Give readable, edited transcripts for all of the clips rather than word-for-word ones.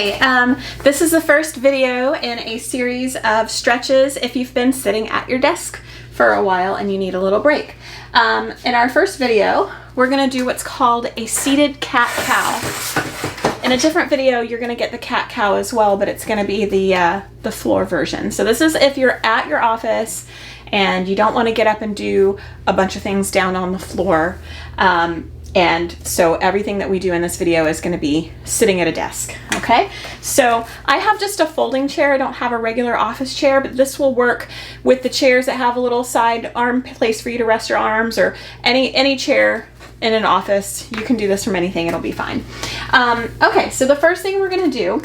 Hi, this is the first video in a series of stretches if you've been sitting at your desk for a while and you need a little break. In our first video, we're going to do what's called a seated cat-cow. In a different video, you're going to get the cat-cow as well, but it's going to be the floor version. So this is if you're at your office and you don't want to get up and do a bunch of things down on the floor. And so everything that we do in this video is going to be sitting at a desk, okay? So I have just a folding chair. I don't have a regular office chair, but this will work with the chairs that have a little side arm place for you to rest your arms, or any chair in an office. You can do this from anything, it'll be fine. Okay, so the first thing we're going to do,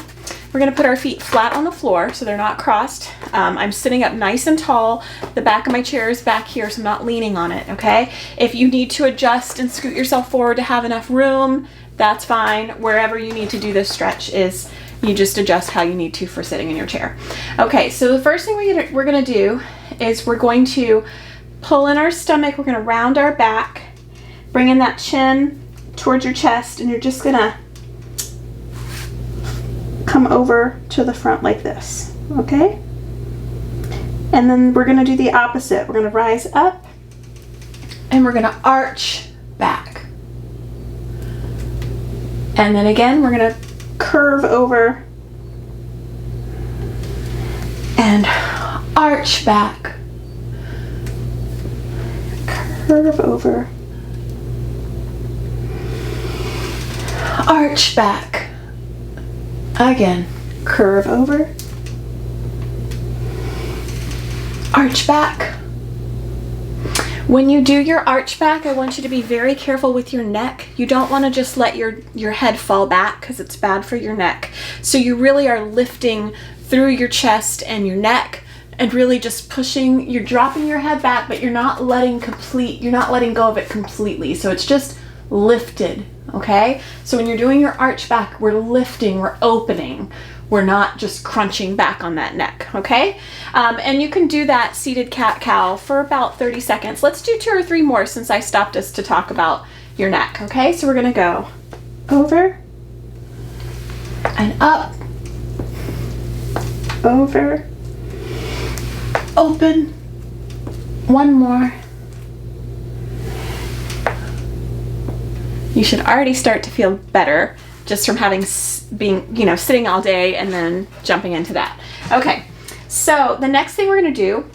we're going to put our feet flat on the floor so they're not crossed. I'm sitting up nice and tall. The back of my chair is back here, so I'm not leaning on it, okay? If you need to adjust and scoot yourself forward to have enough room, that's fine. Wherever you need to do this stretch is you just adjust how you need to for sitting in your chair. Okay, so the first thing we're going to do is we're going to pull in our stomach. We're going to round our back, bring in that chin towards your chest, and you're just going to come over to the front like this, okay? And then we're going to do the opposite. We're going to rise up and we're going to arch back. And then again, we're going to curve over and arch back. Curve over. Arch back. Again, curve over, arch back. When you do your arch back, I want you to be very careful with your neck. You don't want to just let your head fall back because it's bad for your neck. So you really are lifting through your chest and your neck and really just pushing. You're dropping your head back, but you're not letting go of it completely. So it's just lifted. Okay, so when you're doing your arch back, we're lifting, we're opening, we're not just crunching back on that neck, okay? And you can do that seated cat-cow for about 30 seconds. Let's do 2 or 3 more since I stopped us to talk about your neck, okay? So we're gonna go over and up, over, open, one more. You should already start to feel better just from sitting all day and then jumping into that. Okay, so the next thing we're going to do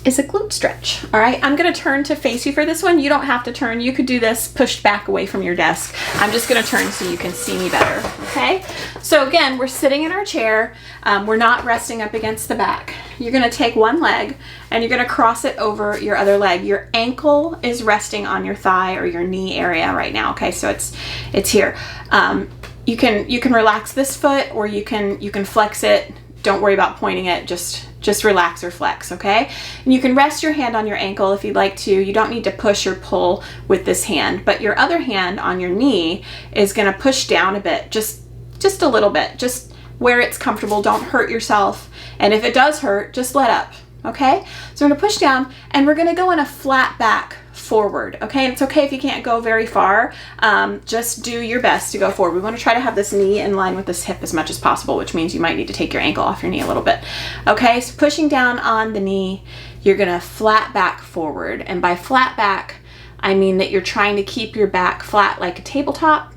is a glute stretch. All right, I'm going to turn to face you for this one. You don't have to turn. You could do this pushed back away from your desk. I'm just going to turn so you can see me better. Okay, so again, we're sitting in our chair. We're not resting up against the back. You're going to take one leg and you're going to cross it over your other leg. Your ankle is resting on your thigh or your knee area right now. Okay, so it's here. You can relax this foot, or you can flex it. Don't worry about pointing it. Just relax or flex, okay? And you can rest your hand on your ankle if you'd like to. You don't need to push or pull with this hand, but your other hand on your knee is gonna push down a bit, just a little bit, just where it's comfortable. Don't hurt yourself. And if it does hurt, just let up, okay? So we're gonna push down and we're gonna go in a flat back forward, okay? And it's okay if you can't go very far. Just do your best to go forward. We want to try to have this knee in line with this hip as much as possible, which means you might need to take your ankle off your knee a little bit. Okay, so pushing down on the knee, you're gonna flat back forward. And by flat back, I mean that you're trying to keep your back flat like a tabletop.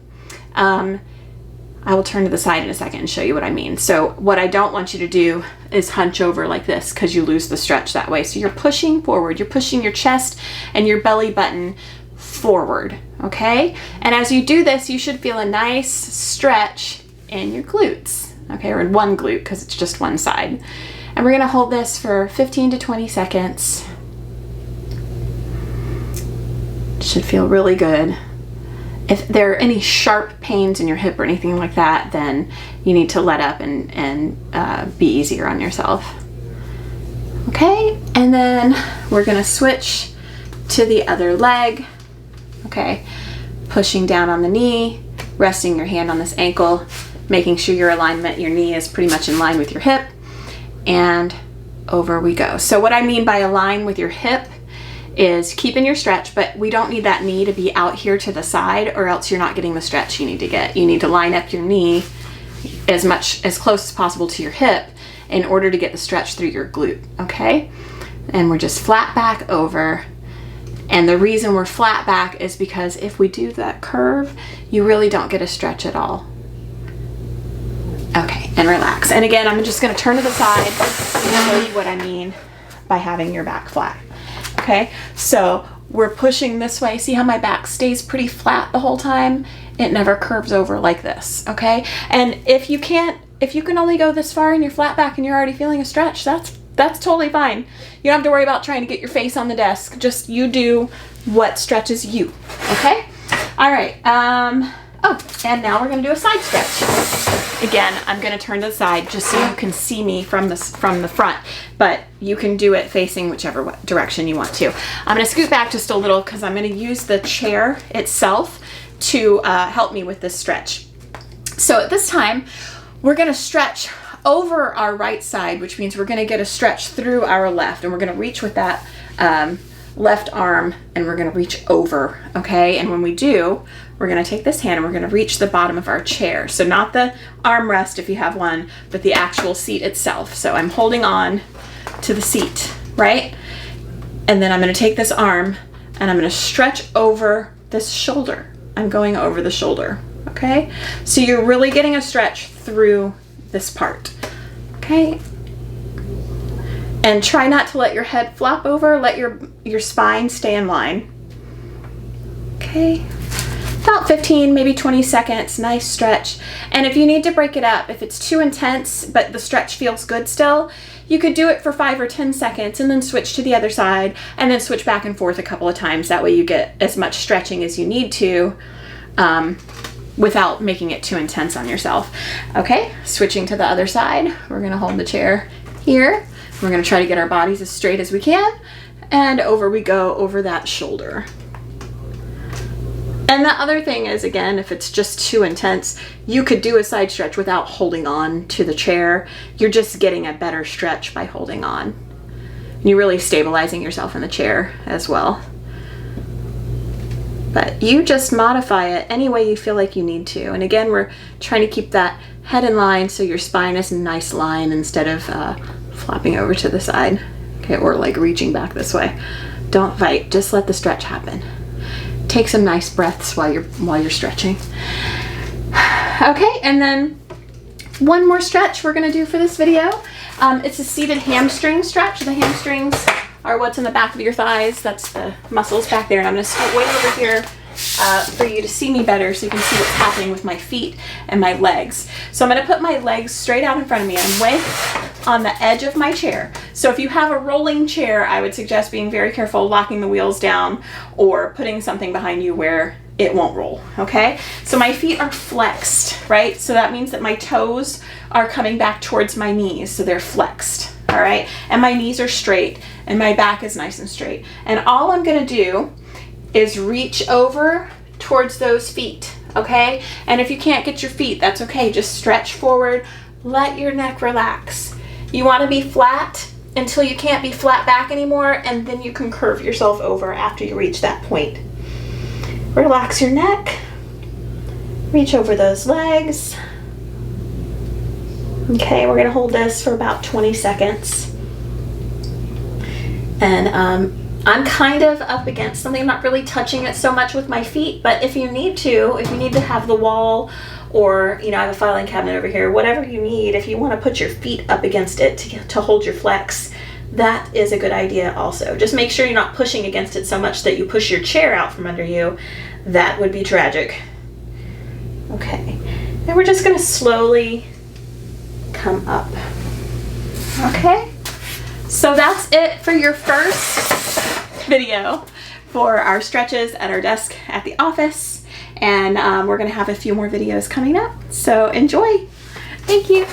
I will turn to the side in a second and show you what I mean. So what I don't want you to do is hunch over like this because you lose the stretch that way. So you're pushing forward. You're pushing your chest and your belly button forward, okay? And as you do this, you should feel a nice stretch in your glutes, okay? Or in one glute because it's just one side. And we're gonna hold this for 15 to 20 seconds. It should feel really good. If there are any sharp pains in your hip or anything like that, then you need to let up and be easier on yourself. Okay, and then we're gonna switch to the other leg. Okay, pushing down on the knee, resting your hand on this ankle, making sure your knee is pretty much in line with your hip, and over we go. So what I mean by align with your hip is keeping your stretch, but we don't need that knee to be out here to the side or else you're not getting the stretch you need to get. You need to line up your knee as close as possible to your hip in order to get the stretch through your glute, okay? And we're just flat back over. And the reason we're flat back is because if we do that curve, you really don't get a stretch at all. Okay, and relax. And again, I'm just gonna turn to the side and show you what I mean by having your back flat. Okay, so we're pushing this way. See how my back stays pretty flat the whole time? It never curves over like this, okay? And if you can only go this far and you're flat back and you're already feeling a stretch, that's totally fine. You don't have to worry about trying to get your face on the desk. Just you do what stretches you, okay? All right, oh, and now we're gonna do a side stretch. Again, I'm gonna turn to the side just so you can see me from the front, but you can do it facing whichever direction you want to. I'm gonna scoot back just a little because I'm gonna use the chair itself to help me with this stretch. So at this time, we're gonna stretch over our right side, which means we're gonna get a stretch through our left, and we're gonna reach with that left arm, and we're gonna reach over, okay? And when we do, we're gonna take this hand and we're gonna reach the bottom of our chair. So not the armrest if you have one, but the actual seat itself. So I'm holding on to the seat, right? And then I'm gonna take this arm and I'm gonna stretch over this shoulder. I'm going over the shoulder, okay? So you're really getting a stretch through this part, okay? And try not to let your head flop over. Let your spine stay in line, okay? About 15, maybe 20 seconds, nice stretch. And if you need to break it up, if it's too intense, but the stretch feels good still, you could do it for 5 or 10 seconds and then switch to the other side and then switch back and forth a couple of times. That way you get as much stretching as you need to without making it too intense on yourself. Okay, switching to the other side. We're gonna hold the chair here. We're gonna try to get our bodies as straight as we can, and over we go over that shoulder. And the other thing is, again, if it's just too intense, you could do a side stretch without holding on to the chair. You're just getting a better stretch by holding on. You're really stabilizing yourself in the chair as well. But you just modify it any way you feel like you need to. And again, we're trying to keep that head in line so your spine is in a nice line instead of flopping over to the side, okay, or like reaching back this way. Don't fight, just let the stretch happen. Take some nice breaths while you're stretching. Okay, and then one more stretch we're gonna do for this video. It's a seated hamstring stretch. The hamstrings are what's in the back of your thighs. That's the muscles back there. And I'm gonna scoot way over here for you to see me better so you can see what's happening with my feet and my legs. So I'm gonna put my legs straight out in front of me. I'm way on the edge of my chair. So if you have a rolling chair, I would suggest being very careful locking the wheels down or putting something behind you where it won't roll, okay? So my feet are flexed, right? So that means that my toes are coming back towards my knees, so they're flexed, all right? And my knees are straight and my back is nice and straight. And all I'm gonna do is reach over towards those feet, okay? And if you can't get your feet, that's okay. Just stretch forward, let your neck relax. You wanna be flat until you can't be flat back anymore, and then you can curve yourself over after you reach that point. Relax your neck, reach over those legs. Okay, we're gonna hold this for about 20 seconds. And I'm kind of up against something. I'm not really touching it so much with my feet, but if you need to have the wall, or I have a filing cabinet over here, whatever you need, if you want to put your feet up against it to hold your flex, that is a good idea also. Just make sure you're not pushing against it so much that you push your chair out from under you. That would be tragic. Okay, and we're just gonna slowly come up. Okay, so that's it for your first video for our stretches at our desk at the office. And we're gonna have a few more videos coming up, so enjoy. Thank you.